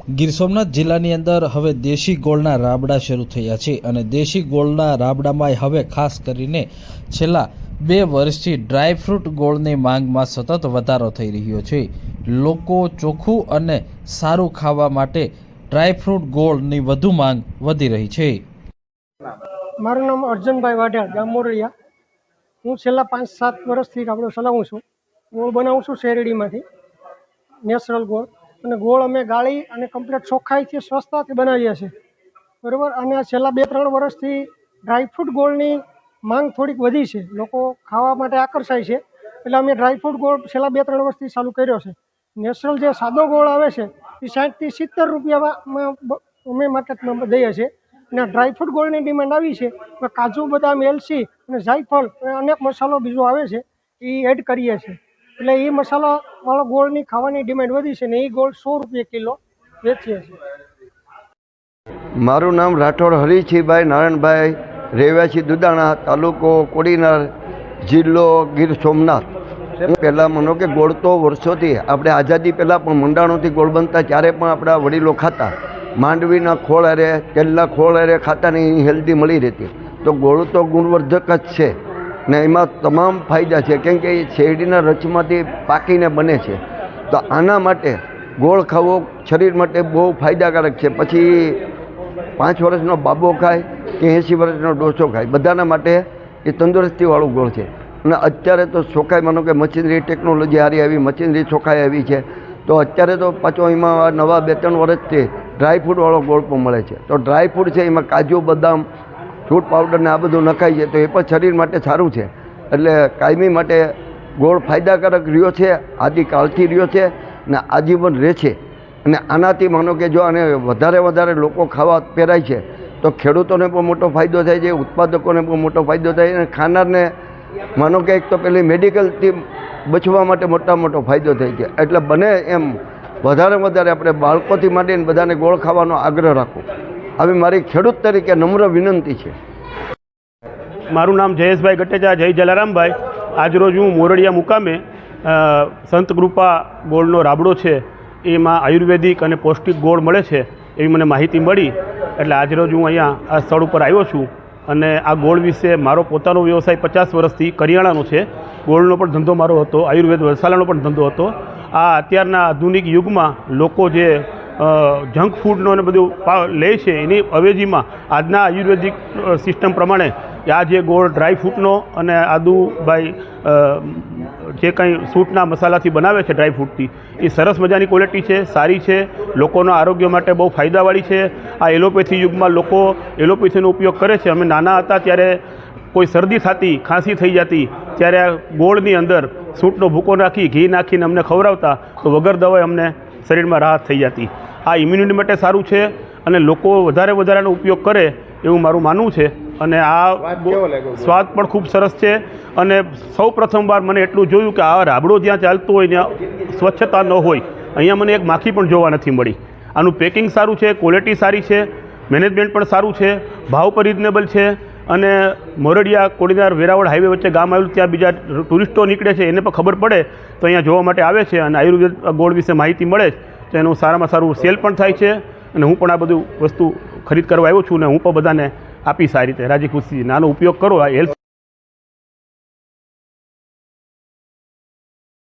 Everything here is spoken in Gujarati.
ગીર સોમનાથ જિલ્લાની અંદર હવે દેશી ગોળના રાબડા શરૂ થયા છે અને દેશી ગોળના રાબડામાં હવે ખાસ કરીને છેલ્લા 2 વર્ષથી ડ્રાયફ્રૂટ ગોળની માંગમાં સતત વધારો થઈ રહ્યો છે। લોકો ચોખ્ખું અને સારું ખાવા માટે ડ્રાયફ્રૂટ ગોળની વધુ માંગ વધી રહી છે। મારું નામ અર્જુનભાઈ વાઢિયા, ગામ મોરડિયા। હું છેલ્લા 5-7 વર્ષથી રાબડો ચલાવું છું। ગોળ બનાવું છું શેરડીમાંથી, નેચરલ ગોળ। અને ગોળ અમે ગાળી અને કમ્પ્લીટ ચોખ્ખાઈથી સ્વચ્છતાથી બનાવીએ છીએ, બરાબર। અને છેલ્લા 2-3 વર્ષથી ડ્રાયફ્રૂટ ગોળની માંગ થોડીક વધી છે, લોકો ખાવા માટે આકર્ષાય છે, એટલે અમે ડ્રાયફ્રૂટ ગોળ છેલ્લા 2-3 વર્ષથી ચાલુ કર્યો છે। નેચરલ જે સાદો ગોળ આવે છે એ 60 થી 70 રૂપિયામાં અમે માર્કેટમાં દઈએ છીએ। અને ડ્રાયફ્રૂટ ગોળની ડિમાન્ડ આવી છે, કાજુ બદામ એલચી અને જાયફળ અનેક મસાલો બીજો આવે છે એ એડ કરીએ છીએ, એટલે એ મસાલાવાળો ગોળની ખાવાની ડિમાન્ડ વધી છે ને એ ગોળ 100 રૂપિયા કિલો વેચીએ છીએ। મારું નામ રાઠોડ હરીશભાઈ નારાયણભાઈ, રહેવાસી દુદાણા, તાલુકો કોડીનાર, જિલ્લો ગીર સોમનાથ। પહેલાં માનો કે ગોળ તો વર્ષોથી આપણે આઝાદી પહેલાં પણ મંડાણોથી ગોળ બનતા, ત્યારે પણ આપણા વડીલો ખાતા, માંડવીના ખોળ અરે તેલના ખોળ અરે ખાતા ને એ હેલ્ધી મળી રહેતી। તો ગોળ તો ગુણવર્ધક જ છે ને એમાં તમામ ફાયદા છે, કેમ કે એ શેરડીના રસમાંથી પાકીને બને છે। તો આના માટે ગોળ ખાવો શરીર માટે બહુ ફાયદાકારક છે। પછી 5 વર્ષનો બાબો ખાય કે 80 વર્ષનો ડોસો ખાય, બધાના માટે એ તંદુરસ્તીવાળું ગોળ છે। અને અત્યારે તો ચોખાઈ માનો કે મશીનરી ટેકનોલોજી સારી આવી, મશીનરી ચોખાઈ આવી છે, તો અત્યારે તો પાછો એમાં નવા 2-3 વર્ષથી ડ્રાયફ્રૂટવાળો ગોળ પણ મળે છે। તો ડ્રાયફ્રૂટ છે એમાં કાજુ બદામ ફ્રૂટ પાવડર ને આ બધું નખાય છે, તો એ પણ શરીર માટે સારું છે। એટલે કાયમી માટે ગોળ ફાયદાકારક રહ્યો છે, આદિકાળથી રહ્યો છે ને આજીવન રહે છે। અને આનાથી માનો કે જો આને વધારે લોકો ખાવા પહેરાય છે તો ખેડૂતોને પણ મોટો ફાયદો થાય છે, ઉત્પાદકોને પણ મોટો ફાયદો થાય છે, અને ખાનારને માનો કે એક તો પેલી મેડિકલથી બચવા માટે મોટો ફાયદો થાય છે। એટલે બને એમ વધારે આપણે બાળકોથી માંડીને બધાને ગોળ ખાવાનો આગ્રહ રાખો, આવી મારી ખેડૂત તરીકે નમ્ર વિનંતી છે। મારું નામ જયેશભાઈ ગટેજા, જય જલારામભાઈ। આજરોજ હું મોરડિયા મુકામે સંત કૃપા ગોળનો રાબડો છે, એમાં આયુર્વેદિક અને પૌષ્ટિક ગોળ મળે છે એવી મને માહિતી મળી, એટલે આજરોજ હું અહીંયા આ સ્થળ ઉપર આવ્યો છું। અને આ ગોળ વિશે મારો પોતાનો વ્યવસાય 50 વર્ષથી કરિયાણાનો છે, ગોળનો પણ ધંધો મારો હતો, આયુર્વેદ મસાલાનો પણ ધંધો હતો। આ અત્યારના આધુનિક યુગમાં લોકો જે જંક ફૂડનો ને બધું લે છે, એની અવેજીમાં આજના આયુર્વેદિક સિસ્ટમ પ્રમાણે આ જે ગોળ ડ્રાયફ્રૂટનો અને આદુભાઈ જે કંઈ સૂટના મસાલાથી બનાવે છે ડ્રાયફ્રૂટથી, એ સરસ મજાની ક્વોલિટી છે, સારી છે, લોકોના આરોગ્ય માટે બહુ ફાયદાવાળી છે। આ એલોપેથી યુગમાં લોકો એલોપેથીનો ઉપયોગ કરે છે। અમે નાના હતા ત્યારે કોઈ શરદી થતી, ખાંસી થઈ જતી, ત્યારે આ ગોળની અંદર સૂંઠનો ભૂકો નાખી ઘી નાખીને અમને ખવડાવતા, તો વગર દવાએ અમને શરીરમાં રાહત થઈ જતી। આ ઇમ્યુનિટી માટે સારું છે અને લોકો વધારેનો ઉપયોગ કરે એવું મારું માનવું છે। અને આ સ્વાદ પણ ખૂબ સરસ છે। અને સૌ પ્રથમવાર મને એટલું જોયું કે આ રાબડો જ્યાં ચાલતો હોય ત્યાં સ્વચ્છતા ન હોય, અહીંયા મને એક માખી પણ જોવા નથી મળી। આનું પેકિંગ સારું છે, ક્વોલિટી સારી છે, મેનેજમેન્ટ પણ સારું છે, ભાવ પણ રિઝનેબલ છે। અને મોરડિયા કોડીનાર વેરાવળ હાઈવે વચ્ચે ગામ આવેલું, ત્યાં બીજા ટુરિસ્ટો નીકળે છે, એને પણ ખબર પડે તો અહીંયા જોવા માટે આવે છે અને આયુર્વેદ ગોળ વિશે માહિતી મળે તો એનું સારામાં સારું સેલ પણ થાય છે। અને હું પણ આ બધું વસ્તુ ખરીદ કરવા આવ્યો છું ને હું પણ બધાને આપીશ આ રીતે રાજી ખુશી, આનો ઉપયોગ કરો, આ હેલ્થ